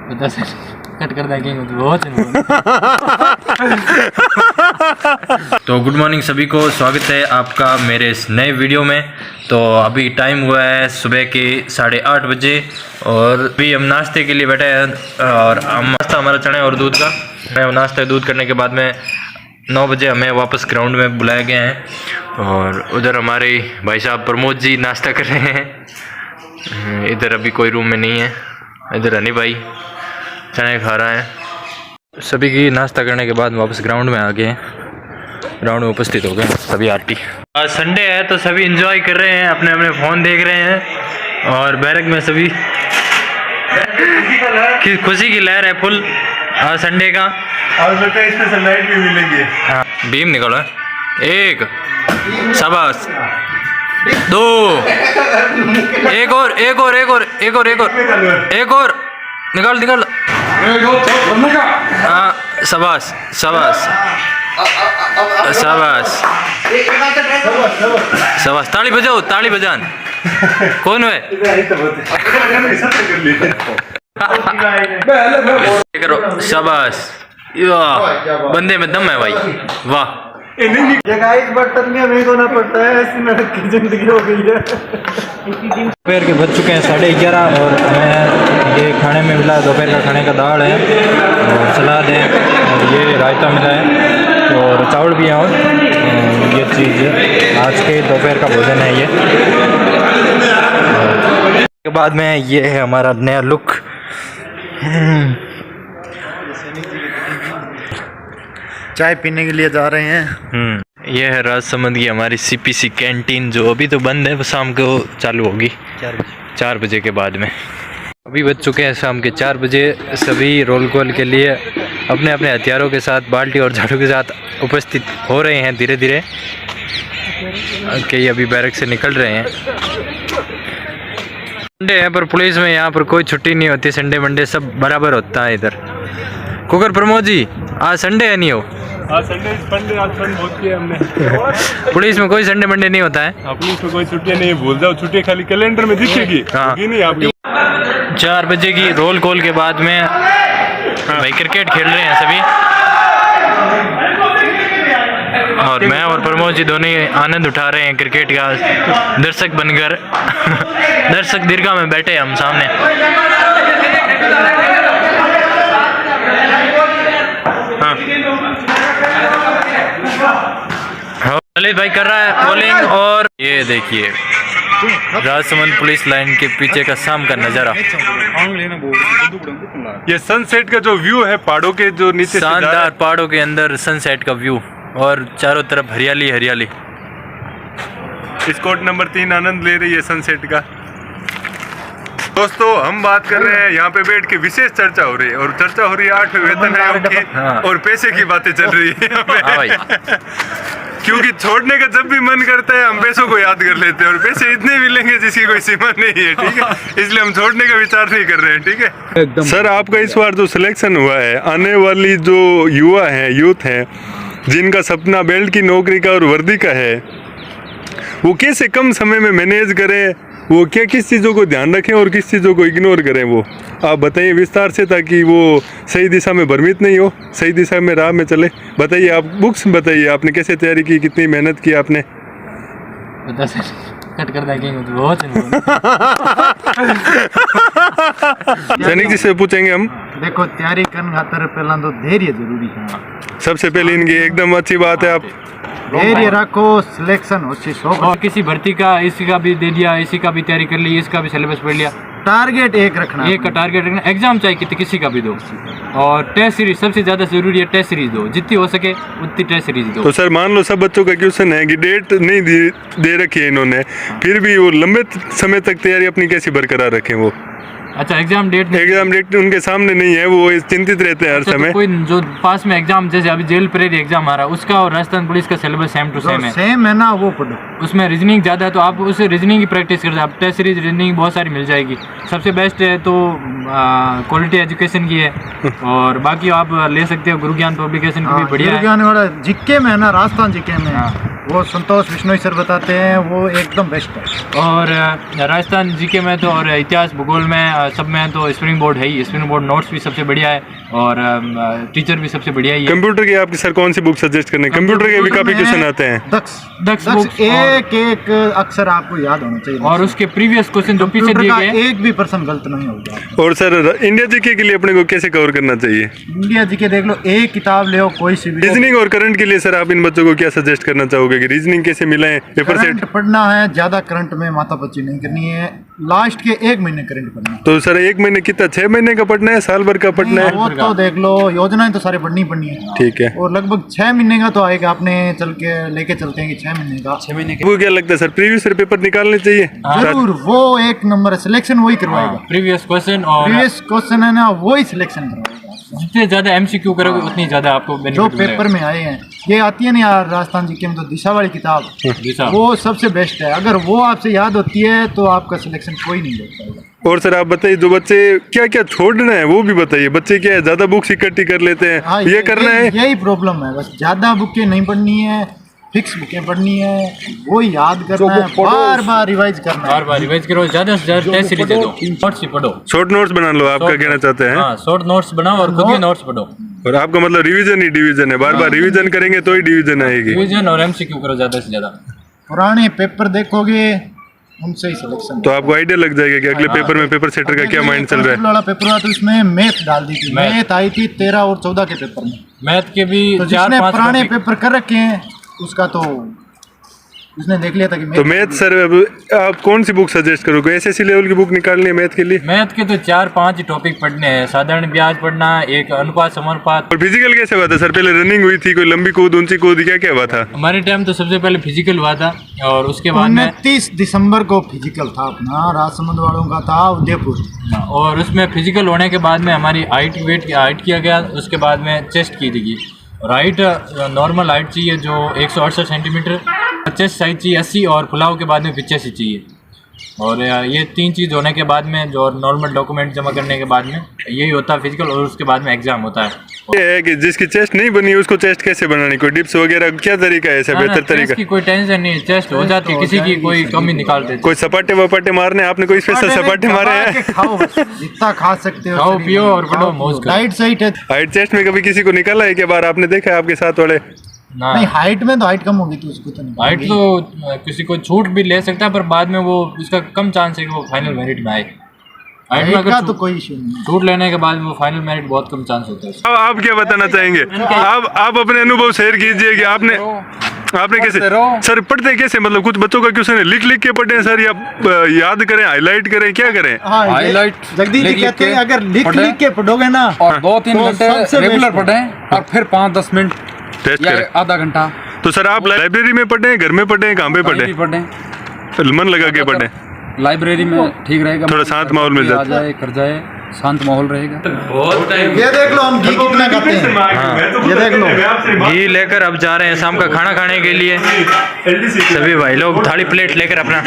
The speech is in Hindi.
बता सर कट कर देंगे बहुत। तो गुड मॉर्निंग सभी को, स्वागत है आपका मेरे इस नए वीडियो में। तो अभी टाइम हुआ है सुबह के 8:30 बजे और अभी हम नाश्ते के लिए बैठे हैं और हम नाश्ता हमारा चने और दूध का। मैं नाश्ता दूध करने के बाद में 9 बजे हमें वापस ग्राउंड में बुलाए गए हैं और उधर हमारे भाई साहब प्रमोद जी नाश्ता कर रहे हैं। इधर अभी कोई रूम में नहीं है, इधर हनी भाई चने खा रहा है। सभी की नाश्ता करने के बाद वापस ग्राउंड में आ गए हैं, ग्राउंड में उपस्थित हो गए सभी आरटी। आज संडे है तो सभी एंजॉय कर रहे हैं, अपने अपने फ़ोन देख रहे हैं और बैरक में सभी की खुशी की लहर है फुल। आज संडे का और लगता है इसमें सनलाइट भी मिलेंगे। हाँ बीम निकलो, 1 शाबाश 2 एक और निकाल हाँ शाबाश शाबाश शाबाश शाबाश। ताली बजाओ, ताली बजान। कौन है? करो शाबाश, बंदे में दम है भाई, वाह। बर्तन में हमें धोना पड़ता है, ऐसी नरक की जिंदगी हो गई है। दोपहर के बज चुके हैं 11:30 और हमें ये खाने में मिला है, दोपहर का खाने का दाल है और सलाद है और ये रायता मिला है और चावल भी है और ये चीज़ आज के दोपहर का भोजन है। ये के बाद में ये है हमारा नया लुक। चाय पीने के लिए जा रहे हैं। ये है राजसमंद की हमारी सीपीसी कैंटीन, जो अभी तो बंद है, वो शाम को चालू होगी 4 बजे के बाद में। अभी बज चुके हैं शाम के 4 बजे। सभी रोल कॉल के लिए अपने अपने हथियारों के साथ, बाल्टी और झाड़ू के साथ उपस्थित हो रहे हैं धीरे धीरे। कई अभी बैरक से निकल रहे हैं। संडे है पर पुलिस में यहाँ पर कोई छुट्टी नहीं होती, संडे मंडे सब बराबर होता है इधर। कुकर प्रमोद जी आज संडे है नहीं हो? आज संडे आज फन बहुत किया हमने। पुलिस में कोई संडे मंडे नहीं होता है? पुलिस में कोई छुट्टी नहीं, भूल जाओ, छुट्टी खाली कैलेंडर में दिखेगी। हाँ। नहीं आपकी 4 बजे की रोल कॉल के बाद में भाई क्रिकेट खेल रहे हैं सभी और मैं और प्रमोद जी दोनों आनंद उठा रहे हैं क्रिकेट का, दर्शक बनकर। दर्शक दीर्घा में बैठे हम सामने। हाँ ललित भाई कर रहा है बॉलिंग और ये देखिए राजसमंद पुलिस लाइन के पीछे का शाम का नजारा। ये सनसेट का जो व्यू है पहाड़ों के जो नीचे, शानदार पहाड़ों के अंदर सनसेट का व्यू और चारों तरफ हरियाली हरियाली। स्कॉट नंबर 3 आनंद ले रही है सनसेट का। दोस्तों हम बात कर रहे हैं, यहाँ पे बैठ के विशेष चर्चा हो रही है और चर्चा हो रही है 8 वेतन आयोग की। हाँ। और पैसे की बातें चल रही है यहाँ पे। हाँ भाई। क्योंकि छोड़ने का जब भी मन करता है हम पैसों को याद कर लेते हैं और पैसे इतने मिलेंगे जिसकी कोई सीमा नहीं है, ठीक है। इसलिए हम छोड़ने का विचार नहीं कर रहे हैं, ठीक है। सर आपका इस बार जो सिलेक्शन हुआ है, आने वाली जो युवा है, यूथ है, जिनका सपना बेल्ट की नौकरी का और वर्दी का है, वो कैसे कम समय में मैनेज करें, वो क्या किस चीज़ों को ध्यान रखें और किस चीज़ों को इग्नोर करें, वो आप बताइए विस्तार से, ताकि वो सही दिशा में भ्रमित नहीं हो, सही दिशा में राह में चले। बताइए, आप बुक्स बताइए, आपने कैसे तैयारी की, कितनी मेहनत की आपने? बता सर कट कर देंगे बहुत। सैनिक जी से पूछेंगे हम। देखो तैयारी करने खातर पहला तो धैर्य जरूरी है। सबसे पहले इनकी एकदम अच्छी बात है, आप धैर्य रखो, सिलेक्शन हो। और किसी भर्ती का इसी का भी दे दिया, इसी का भी तैयारी कर ली, इसका भी सिलेबस पढ़ लिया। टारगेट एक रखना, एक का टारगेट रखना। एग्जाम चाहे किसी का भी दो और टेस्ट सीरीज सबसे ज्यादा जरूरी है। टेस्ट सीरीज दो, जितनी हो सके उतनी टेस्ट सीरीज दो। तो सर मान लो सब बच्चों का क्वेश्चन है कि डेट नहीं दे रखी है इन्होंने, फिर भी वो लंबे समय तक तैयारी अपनी कैसी बरकरार रखें? वो अच्छा एग्जाम डेट उनके सामने नहीं है, वो चिंतित रहते हैं हर समय। तो कोई जो पास में एग्जाम, जैसे अभी जेल प्रेरी एग्जाम आ रहा है, उसका और राजस्थान पुलिस का सिलेबस सेम टू सेम है। सेम है ना, वो पढ़ो। उसमें रीजनिंग ज़्यादा है तो आप उसे रीजनिंग की प्रैक्टिस करते हैं। आप टेस्ट सीरीज रीजनिंग बहुत सारी मिल जाएगी। सबसे बेस्ट है तो क्वालिटी एजुकेशन की है और बाकी आप ले सकते हो गुरु ज्ञान पब्लिकेशन की भी बढ़िया है। गुरु ज्ञान वाला जीके में है ना, राजस्थान जीके में। वो संतोष बिश्नोई सर बताते हैं, वो एकदम बेस्ट है। और राजस्थान जीके में तो और इतिहास भूगोल में सब में तो स्प्रिंग बोर्ड है ही। स्प्रिंग बोर्ड नोट्स भी सबसे बढ़िया है और टीचर भी सबसे बढ़िया ही है। कंप्यूटर की आपकी सर कौन सी बुक सजेस्ट करने? कंप्यूटर के भी काफी क्वेश्चन आते हैं। दक्ष बुक एक एक अक्षर आपको याद होना चाहिए और उसके प्रीवियस क्वेश्चन जो पीछे दिए गए हैं, एक भी पर्सन गलत नहीं होगा। और सर इंडिया जीके के लिए अपने को कैसे कवर करना चाहिए? इंडिया जीके देख लो, एक किताब ले कोई सी भी। रीजनिंग और करंट के लिए सर आप इन बच्चों को क्या सजेस्ट करना चाहोगे कि रीजनिंग कैसे मिलाएं? पेपर सेट करंट पढ़ना है, ज्यादा करंट में माथापच्ची नहीं करनी है, लास्ट के 1 महीने करंट पढ़ना है। तो सर 1 महीने कितना, 6 महीने का पढ़ना है, साल भर का पढ़ना है? वो तो देख लो, योजनाएं तो सारी पढ़नी पड़नी है। ठीक है। और लगभग 6 महीने का तो आएगा, आपने चल के लेके चलते हैं कि 6 महीने का। 6 महीने वो क्या लगता है सर, प्रीवियस ईयर पेपर निकालने चाहिए? जरूर, वो एक नंबर है, सिलेक्शन वही करवाएगा। प्रीवियस क्वेश्चन और प्रीवियस क्वेश्चन है ना, वही सिलेक्शन करवाएगा। जितने ज्यादा एमसीक्यू करोगे उतनी ज्यादा आपको जो बेनिफिट मिलेगा। पेपर में आए हैं, ये आती है ना यार राजस्थान जीके में, तो दिशा वाली किताब दिशा। वो सबसे बेस्ट है। अगर वो आपसे याद होती है तो आपका सिलेक्शन कोई नहीं ले पाएगा। और सर आप बताइए, जो बच्चे क्या क्या छोड़ना है वो भी बताइए। बच्चे क्या है, ज्यादा बुक्स इकट्ठी कर लेते हैं, हाँ, ये करना है? यही प्रॉब्लम है, बस ज्यादा बुकें नहीं पढ़नी है, फिक्स बुकें पढ़नी है, वो याद करना है, बार बार रिवाइज करना है। बार बार रिवाइज करो, ज्यादा से ज्यादा टेस्ट सीरीज दे दो, नोट्स ही पढ़ो। शॉर्ट नोट्स बना लो, आपका कहना चाहते हैं? हाँ, शॉर्ट नोट्स बनाओ और खुद भी नोट्स पढ़ो। और आपका मतलब रिवीजन ही डिवीजन है, बार बार रिवीजन करेंगे तो ही डिवीजन आएगी। रिवीजन और एमसीक्यू करो ज्यादा से ज्यादा। पुराने पेपर देखोगे, उनसे ही सिलेक्शन। तो आपको आइडिया लग जाएगा कि अगले पेपर में पेपर सेटर का क्या माइंड चल रहा है। वाला पेपर हुआ तो इसमें मैथ डाल दी थी, मैथ आई थी 13 और 14 के पेपर में। मैथ के भी तो 4-5 जिसने पुराने पेपर कर रखे हैं उसका तो उसने देख लिया था कि तो मैथ सर अब आप कौन सी बुक सजेस्ट करोगे? एसएससी लेवल की बुक निकालनी है मैथ के लिए? मैथ के तो 4-5 टॉपिक पढ़ने हैं। साधारण ब्याज पढ़ना, एक अनुपात समानुपात। और फिजिकल कैसे हुआ था सर? पहले रनिंग हुई थी, कोई लंबी कूद, ऊंची कूद, क्या क्या हुआ था? हमारे टाइम तो सबसे पहले फिजिकल हुआ था और उसके बाद में 29 दिसंबर को फिजिकल था अपना, राजसमंद वालों का था उदयपुर। और उसमें फिजिकल होने के बाद में हमारी हाइट किया गया। उसके बाद में चेस्ट की थी और हाइट नॉर्मल हाइट चाहिए जो 168 सेंटीमीटर, चेस्ट साइज चाहिए 80 और फुलाव के बाद में 85 चाहिए। और ये 3 चीज़ होने के बाद में जो नॉर्मल डॉक्यूमेंट जमा करने के बाद में यही होता है फिजिकल, और उसके बाद में एग्जाम होता है। ये है कि जिसकी चेस्ट नहीं बनी उसको चेस्ट कैसे बनानी, कोई डिप्स वगैरह, क्या तरीका है ऐसा बेहतर तरीका? की कोई टेंशन नहीं, चेस्ट हो जाती है, किसी की कोई कमी निकाल देते। कोई सपाटे वपाटे मारने, आपने कोई स्पेशल सपाटे मारे हैं? खाओ बस, जितना खा सकते हो खाओ पियो और पढ़ो मौज करो। डाइट सही है। हाइट चेस्ट में कभी किसी को निकाला है क्या बार? आपने देखा है आपके साथ वाले? ना, नहीं, हाइट में तो हाइट कम होगी तो उसको तो नहीं। हाइट तो किसी को छूट भी ले सकता है, पर बाद में वो उसका कम चांस है कि वो फाइनल मेरिट में आए। हाइट में हाइट का अगर तो कोई इशू नहीं है। छूट लेने के बाद वो फाइनल मेरिट बहुत कम चांस होता है। अब आप क्या बताना चाहेंगे? आप अपने अनुभव शेयर कीजिए कि आपने कैसे सर पढ़ते कैसे, मतलब कुछ बच्चों का क्वेश्चन है लिख लिख के पढ़े सर या याद करें, हाईलाइट करें, क्या करें? हाँ, हाईलाइट जगदीश जी कहते हैं अगर लिख लिख के पढ़ोगे ना और 2-3 तो घंटे सबसे रेगुलर बेस्ट पढ़ें और फिर 5-10 मिनट टेस्ट या करें। आधा घंटा तो सर आप लाइब्रेरी में पढ़े, घर में पढ़े, कहाँ पे कहीं भी पढ़े? पढ़ें, मन लगा के पढ़े, लाइब्रेरी में ठीक रहेगा। थोड़ा शांत माहौल मिल आ जाता जाए, कर जाए, शांत माहौल रहेगा। ये देख लो हम घी कितना खाते हैं, ये देख लो। घी लेकर अब जा रहे हैं शाम का खाना खाने के लिए। सभी भाई लोग थाली प्लेट लेकर अपना